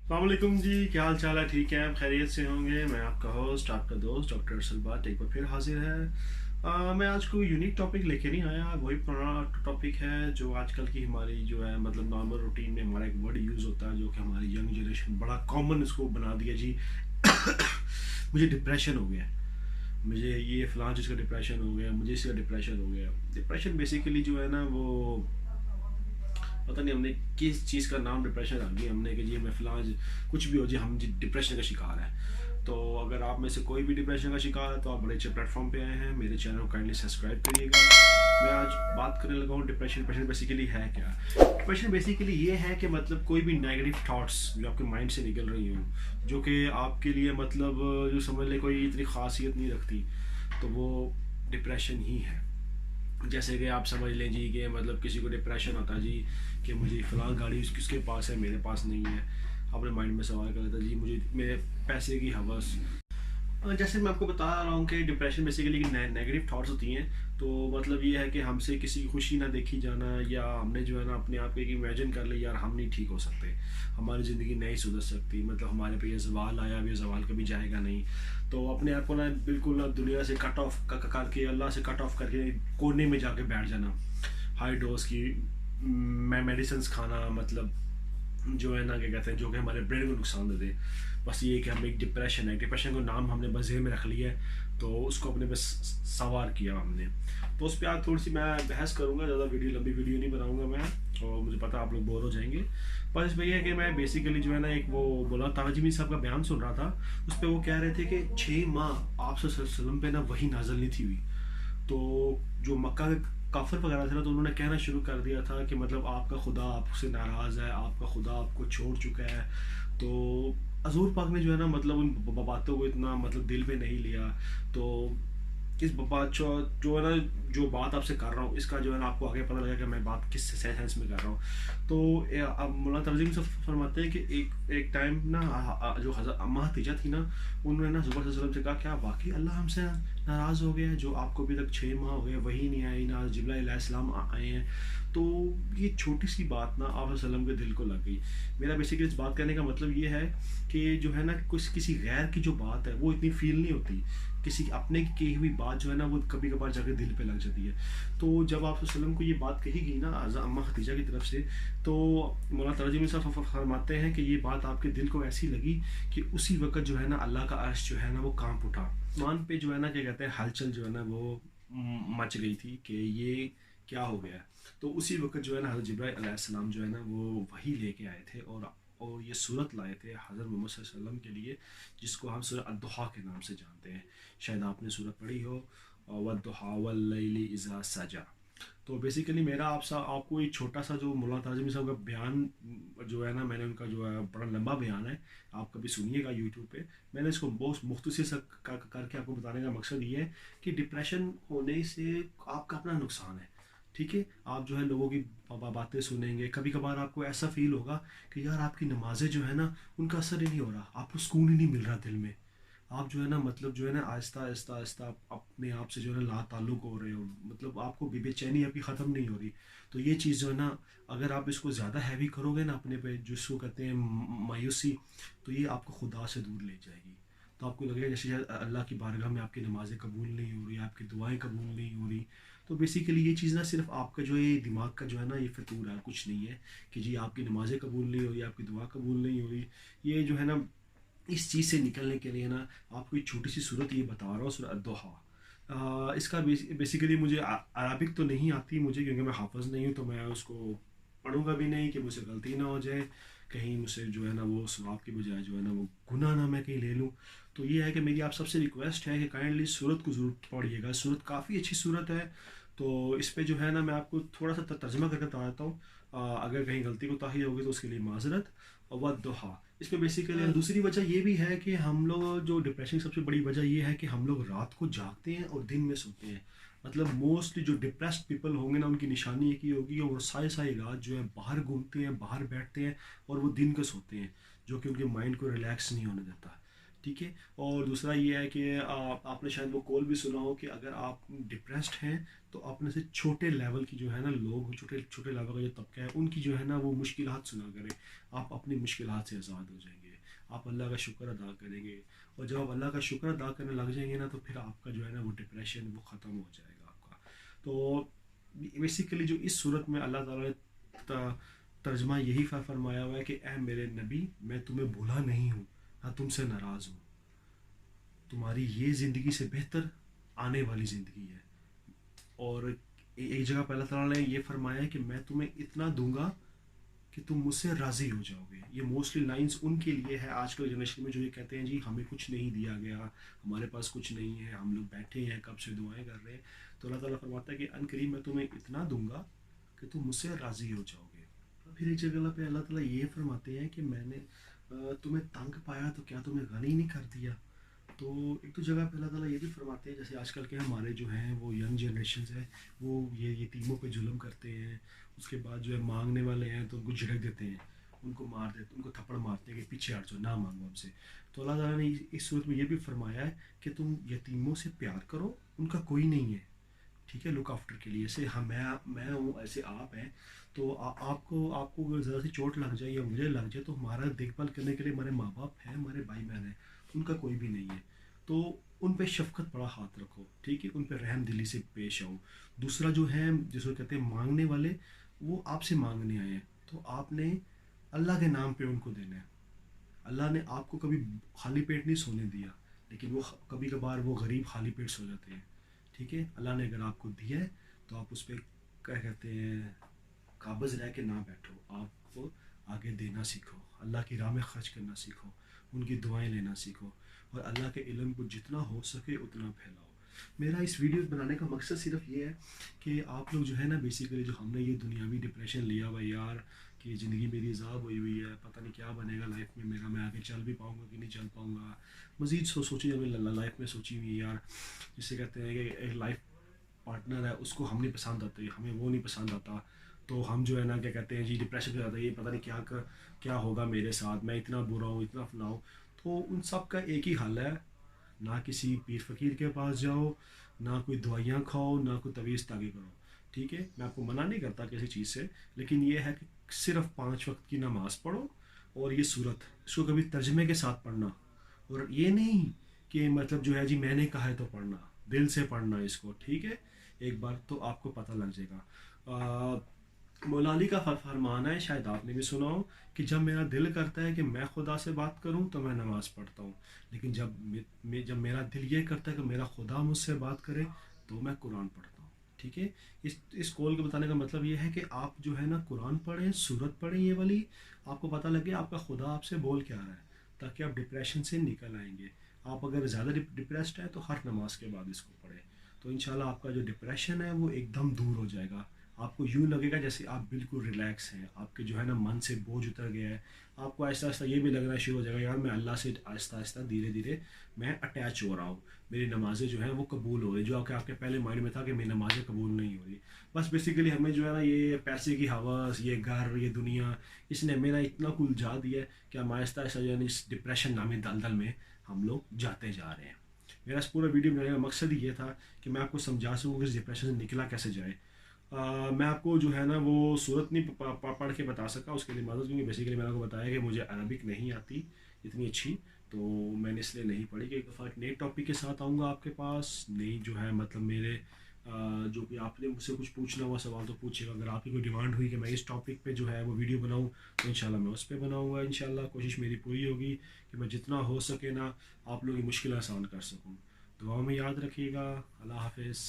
अलैक्म जी, क्या हाल चाल है? ठीक है, आप खैरियत से होंगे। मैं आपका होस्ट, आपका दोस्त डॉक्टर अरसल बात एक बार फिर हाजिर है। मैं आज कोई यूनिक टॉपिक लेके नहीं आया। वही पुराना टॉपिक है जो आजकल की हमारी जो है मतलब नॉर्मल रूटीन में हमारा एक वर्ड यूज़ होता है जो कि हमारी यंग जनरेशन बड़ा कॉमन इसको बना दिया जी। मुझे डिप्रेशन हो गया, मुझे ये फ़लाँ चीज़ का डिप्रेशन हो गया, मुझे इसका डिप्रेशन हो गया। डिप्रेशन बेसिकली जो है ना वो पता नहीं हमने किस चीज़ का नाम डिप्रेशन रख दिया हमने कि जी मैं फ़िलहाल कुछ भी हो जी हम जी डिप्रेशन का शिकार है। तो अगर आप में से कोई भी डिप्रेशन का शिकार है तो आप बड़े अच्छे प्लेटफॉर्म पे आए हैं। मेरे चैनल को काइंडली सब्सक्राइब करिएगा। मैं आज बात करने लगा हूँ डिप्रेशन। डिप्रेशन बेसिकली है क्या? डिप्रेशन बेसिकली ये है कि मतलब कोई भी नेगेटिव थॉट्स जो आपके माइंड से निकल रही हों, जो कि आपके लिए मतलब जो समझ ले कोई इतनी खासियत नहीं रखती, तो वो डिप्रेशन ही है। जैसे कि आप समझ लें जी कि मतलब किसी को डिप्रेशन होता है जी कि मुझे फ़लाँ गाड़ी किसके पास है, मेरे पास नहीं है। अपने माइंड में सवाल कर लेता जी मुझे मेरे पैसे की हवस। जैसे मैं आपको बता रहा हूँ कि डिप्रेशन बेसिकली नेगेटिव थॉट्स होती हैं। तो मतलब ये है कि हमसे किसी की खुशी ना देखी जाना, या हमने जो है ना अपने आप को एक इमेजिन कर लिया यार हम नहीं ठीक हो सकते, हमारी ज़िंदगी नहीं सुधर सकती, मतलब हमारे पे ये जवाल आया, अब ये जवाल कभी जाएगा नहीं। तो अपने आप को ना बिल्कुल ना दुनिया से कट ऑफ करके, अल्लाह से कट ऑफ करके कोने में जाके बैठ जाना। हाई डोज की मेडिसिन खाना, मतलब जो है ना क्या कहते हैं जो कि हमारे ब्रेन को नुकसान दे दे। बस ये कि हम एक डिप्रेशन है, डिप्रेशन को नाम हमने बस जेब में रख लिया है, तो उसको अपने बस सवार किया हमने। तो उस पर आज थोड़ी सी मैं बहस करूँगा, ज़्यादा लंबी वीडियो नहीं बनाऊँगा मैं, और मुझे पता आप लोग बोर हो जाएंगे। पर इस पर यह है कि मैं बेसिकली जो है ना एक वो बोला तानाजी साहब का बयान सुन रहा था। उस पर वो कह रहे थे कि 6 माह आप वसल्लम पे ना वही नाजल नहीं थी हुई। तो जो मक्का के काफिर वगैरह थे ना, तो उन्होंने कहना शुरू कर दिया था कि मतलब आपका खुदा आपसे नाराज़ है, आपका खुदा आपको छोड़ चुका है। तो हजूर पाक ने जो है ना मतलब उन बातों को इतना मतलब दिल में नहीं लिया। तो इस बात जो है ना जो बात आपसे कर रहा हूँ इसका जो है ना आपको आगे पता लगा कि मैं बात किस सेंस में कर रहा हूँ। तो अब मौलाना तंजीम से फरमाते हैं कि एक टाइम ना जो हज़रत अम्मा हतीजा थी ना, उन्होंने ना ज़ुबैर सल्लल्लाहु अलैहि वसल्लम से कहा क्या वाकई अल्लाह हमसे नाराज़ हो गया है, जो आपको अभी तक 6 माह हो गए वही नहीं आई, ना जिब्राइल अलैहिस्सलाम आए हैं। तो ये छोटी सी बात ना आप वसल्लम के दिल को लग गई। मेरा बेसिकली इस बात करने का मतलब ये है कि जो है ना कुछ किसी गैर की जो बात है वो इतनी फील नहीं होती, किसी अपने की कही हुई बात जो है ना वो कभी कभार जाकर दिल पे लग जाती है। तो जब आप वसल्लम को ये बात कही गई ना अम्मा खदीजा की तरफ से, तो मौलाना तर्जुमी साहब फरमाते हैं कि ये बात आपके दिल को ऐसी लगी कि उसी वक्त जो है ना अल्लाह का अर्श जो है ना वो कांप उठा। मान पे जो है ना क्या कहते हैं हलचल जो है ना वो मच गई थी कि ये क्या हो गया। तो उसी वक्त जो है ना हज़रत जिब्राइल अलैहिस्सलाम जो है ना वो वही लेके आए थे, और ये सूरत लाए थे हज़रत मोहम्मद सल्लल्लाहु अलैहि वसल्लम के लिए, जिसको हम सूरह अद-दुहा के नाम से जानते हैं। शायद आपने सूरत पढ़ी हो, वद्दुहा वल्लैलि इज़ा सजा। तो बेसिकली मेरा आपको एक छोटा सा जो मौलाना ताज़िम साहब का बयान जो है ना, मैंने उनका जो है बड़ा लंबा बयान है, आप कभी सुनिएगा यूट्यूब पे। मैंने इसको बहुत मुख्तसर सा करके आपको बताने का मकसद ये है कि डिप्रेशन होने से आपका अपना नुकसान है। ठीक है, आप जो है लोगों की बातें सुनेंगे, कभी कभार आपको ऐसा फील होगा कि यार आपकी नमाजें जो है ना उनका असर ही नहीं हो रहा, आपको सुकून ही नहीं मिल रहा दिल में। आप जो है ना मतलब जो है ना आहिस्ता आहिस्ता आहिस्ता अपने आप से जो है ना ला ताल्लुक हो रहे हो, मतलब आपको बेचैनी आपकी ख़त्म नहीं हो रही। तो ये चीज़ जो है ना अगर आप इसको ज़्यादा हैवी करोगे ना अपने पे, जिसको कहते हैं मायूसी, तो ये आपको खुदा से दूर ले जाएगी। तो आपको लगेगा जैसे शायद अल्लाह की बारगाह में आपकी नमाज़ें कबूल नहीं हो रही, आपकी दुआएं कबूल नहीं हो रही। तो बेसिकली ये चीज़ ना सिर्फ आपका जो है दिमाग का जो है ना ये फितूर है, कुछ नहीं है कि जी आपकी नमाज़ें कबूल नहीं हो रही, आपकी दुआ कबूल नहीं हो रही। ये जो है ना इस चीज़ से निकलने के लिए ना आपको एक छोटी सी सूरत ये बता रहा हूँ, सूरह अद-दुहा। इसका बेसिकली मुझे अरबिक तो नहीं आती मुझे, क्योंकि मैं हाफ़िज़ नहीं हूँ, तो मैं उसको पढ़ूँगा भी नहीं कि मुझसे गलती ना हो जाए, कहीं मुझसे जो है ना वो सवाब की बजाय जो है ना वो गुनाह ना मैं कहीं ले लूँ। तो ये है कि मेरी आप सबसे रिक्वेस्ट है कि काइंडली सूरत को ज़रूर पढ़िएगा, सूरत काफ़ी अच्छी सूरत है। तो इस पे जो है ना मैं आपको थोड़ा सा तर्जमा करके बताता हूँ। अगर कहीं गलती कोताही होगी तो उसके लिए माजरत। और वद्दुहा इसमें बेसिकली दूसरी वजह ये भी है कि हम लोग जो डिप्रेशन की सबसे बड़ी वजह ये है कि हम लोग रात को जागते हैं और दिन में सोते हैं। मतलब मोस्टली जो डिप्रेस्ड पीपल होंगे ना उनकी निशानी एक ही होगी कि वो सारी सारी रात जो है बाहर घूमते हैं, बाहर बैठते हैं, और वो दिन को सोते हैं, जो कि उनके माइंड को रिलैक्स नहीं होने देता। ٹھیک ہے. اور دوسرا یہ ہے کہ آپ نے شاید وہ کول بھی سنا ہو کہ اگر آپ ڈپریسڈ ہیں تو اپنے سے چھوٹے لیول کی جو ہے نا لوگ, چھوٹے چھوٹے لیول کا جو طبقہ ہے, ان کی جو ہے نا وہ مشکلات سنا کریں. آپ اپنی مشکلات سے آزاد ہو جائیں گے, آپ اللہ کا شکر ادا کریں گے, اور جب آپ اللہ کا شکر ادا کرنے لگ جائیں گے نا تو پھر آپ کا جو ہے نا وہ ڈپریشن وہ ختم ہو جائے گا آپ کا. تو بیسیکلی جو اس صورت میں اللہ تعالیٰ نے ترجمہ یہی فرمایا ہوا ہے کہ اے میرے نبی, میں تمہیں بھولا نہیں ہوں, نہ تم سے ناراض ہوں. تمہاری یہ زندگی سے بہتر آنے والی زندگی ہے. اور ایک جگہ پہ اللہ تعالیٰ نے یہ فرمایا ہے کہ میں تمہیں اتنا دوں گا کہ تم مجھ سے راضی ہو جاؤ گے. یہ موسٹلی لائنز ان کے لیے ہے آج کل جنریشن میں جو یہ کہتے ہیں جی ہمیں کچھ نہیں دیا گیا, ہمارے پاس کچھ نہیں ہے, ہم لوگ بیٹھے ہیں کب سے دعائیں کر رہے ہیں. تو اللہ تعالیٰ فرماتا ہے کہ ان قریب میں تمہیں اتنا دوں گا کہ تم مجھ سے راضی ہو جاؤ گے. پھر ایک جگہ پہ اللہ تعالیٰ یہ فرماتے ہیں کہ میں نے تمہیں تنگ پایا تو کیا تمہیں غنی نہیں کر دیا. تو ایک تو جگہ پہ اللہ تعالیٰ یہ بھی فرماتے ہیں جیسے آج کل کے ہمارے جو ہیں وہ ینگ جنریشنز ہیں وہ یہ یتیموں پہ ظلم کرتے ہیں. اس کے بعد جو ہے مانگنے والے ہیں تو ان کو جھڑک دیتے ہیں, ان کو مار دیتے, ان کو تھپڑ مارتے ہیں کہ پیچھے ہٹ جاؤ, نہ مانگو ہم سے. تو اللہ تعالیٰ نے اس صورت میں یہ بھی فرمایا ہے کہ تم یتیموں سے پیار کرو, ان کا کوئی نہیں ہے, ٹھیک ہے, لک آفٹر کے لیے. ایسے میں ہوں, ایسے آپ ہیں, تو آپ کو ذرا سی چوٹ لگ جائے یا مجھے لگ جائے تو ہمارا دیکھ بھال کرنے کے لیے ہمارے ماں باپ ہیں, ہمارے بھائی بہن ہیں, ان کا کوئی بھی نہیں ہے. تو ان پہ شفقت بڑا ہاتھ رکھو, ٹھیک ہے, ان پہ رحم دلی سے پیش آؤ. دوسرا جو ہے جس کو کہتے ہیں مانگنے والے, وہ آپ سے مانگنے آئے ہیں تو آپ نے اللہ کے نام پہ ان کو دینا ہے. اللہ نے آپ کو کبھی خالی پیٹ نہیں سونے دیا, لیکن وہ کبھی کبھار وہ غریب خالی پیٹ سو جاتے ہیں, ٹھیک ہے. اللہ نے اگر آپ کو دیا ہے تو آپ اس پہ کیا کہتے ہیں قابض رہ کے نہ بیٹھو, آپ کو آگے دینا سیکھو, اللہ کی راہ میں خرچ کرنا سیکھو, ان کی دعائیں لینا سیکھو, اور اللہ کے علم کو جتنا ہو سکے اتنا پھیلاؤ. میرا اس ویڈیو بنانے کا مقصد صرف یہ ہے کہ آپ لوگ جو ہے نا بیسیکلی جو ہم نے یہ دنیاوی ڈپریشن لیا ہوا ہے یار کہ زندگی میری عذاب ہوئی ہوئی ہے, پتہ نہیں کیا بنے گا لائف میں میرا, میں آگے چل بھی پاؤں گا کہ نہیں چل پاؤں گا, مزید سوچی ہمیں لائف میں سوچی ہوئی یار, جسے کہتے ہیں کہ ایک لائف پارٹنر ہے اس کو ہم نہیں پسند آتے, ہمیں وہ نہیں پسند آتا, تو ہم جو ہے نا کیا کہتے ہیں جی ڈپریشن پہ جاتا ہے, یہ پتہ نہیں کیا ہوگا میرے ساتھ, میں اتنا برا ہوں, اتنا فلاں ہوں. تو ان سب کا ایک ہی حل ہے, نہ کسی پیر فقیر کے پاس جاؤ, نہ کوئی دوائیاں کھاؤ, نہ کوئی طویز طاقی کرو, ٹھیک ہے. میں آپ کو منع نہیں کرتا کسی چیز سے, لیکن یہ ہے کہ صرف 5 وقت کی نماز پڑھو, اور یہ صورت اس کو کبھی ترجمے کے ساتھ پڑھنا, اور یہ نہیں کہ مطلب جو ہے جی میں نے کہا ہے تو پڑھنا, دل سے پڑھنا اس کو, ٹھیک ہے. ایک بار تو آپ کو پتہ لگ جائے گا. مولا علی کا فرمان ہے, شاید آپ نے بھی سنا ہو, کہ جب میرا دل کرتا ہے کہ میں خدا سے بات کروں تو میں نماز پڑھتا ہوں, لیکن جب میرا دل یہ کرتا ہے کہ میرا خدا مجھ سے بات کرے تو میں قرآن پڑھتا ہوں, ٹھیک ہے. اس کول کو بتانے کا مطلب یہ ہے کہ آپ جو ہے نا قرآن پڑھیں, سورت پڑھیں, یہ والی, آپ کو پتہ لگے آپ کا خدا آپ سے بول کیا رہا ہے, تاکہ آپ ڈپریشن سے نکل آئیں گے. آپ اگر زیادہ ڈپریسڈ ہیں تو ہر نماز کے بعد اس کو پڑھیں, تو انشاءاللہ آپ کا جو ڈپریشن ہے وہ ایک دم دور ہو جائے گا. آپ کو یوں لگے گا جیسے آپ بالکل ریلیکس ہیں, آپ کے جو ہے نا من سے بوجھ اتر گیا ہے. آپ کو آہستہ آہستہ یہ بھی لگنا شروع ہو جائے گا یار میں اللہ سے آہستہ آہستہ دھیرے دھیرے میں اٹیچ ہو رہا ہوں, میری نمازیں جو ہیں وہ قبول ہو رہی, جو آپ کے پہلے مائنڈ میں تھا کہ میری نمازیں قبول نہیں ہو رہی. بس بیسیکلی ہمیں جو ہے نا یہ پیسے کی حواس, یہ گھر, یہ دنیا, اس نے میرا اتنا الجھا دیا ہے کہ ہم آہستہ آہستہ جو ہے اس ڈپریشن نامی دلدل میں ہم لوگ جاتے جا رہے ہیں. میرا اس پورا ویڈیو بنانے کا مقصد ہی یہ تھا کہ میں آپ کو سمجھا سکوں کہ اس ڈپریشن سے نکلا کیسے جائے. میں آپ کو جو ہے نا وہ صورت نہیں پڑھ کے بتا سکا, اس کے لیے معذرت, کیونکہ بیسیکلی میں نے آپ کو بتایا کہ مجھے عربک نہیں آتی اتنی اچھی, تو میں نے اس لیے نہیں پڑھی. کہ ایک دفعہ ایک نئے ٹاپک کے ساتھ آؤں گا آپ کے پاس, نئی جو ہے مطلب میرے جو بھی آپ نے مجھ سے کچھ پوچھنا ہوا سوال تو پوچھے گا. اگر آپ کی کوئی ڈیمانڈ ہوئی کہ میں اس ٹاپک پہ جو ہے وہ ویڈیو بناؤں تو انشاءاللہ میں اس پہ بناؤں گا. انشاءاللہ کوشش میری پوری ہوگی کہ میں جتنا ہو سکے نا آپ لوگوں کی مشکل آسان کر سکوں. دعاؤں میں یاد رکھیے گا. اللہ حافظ.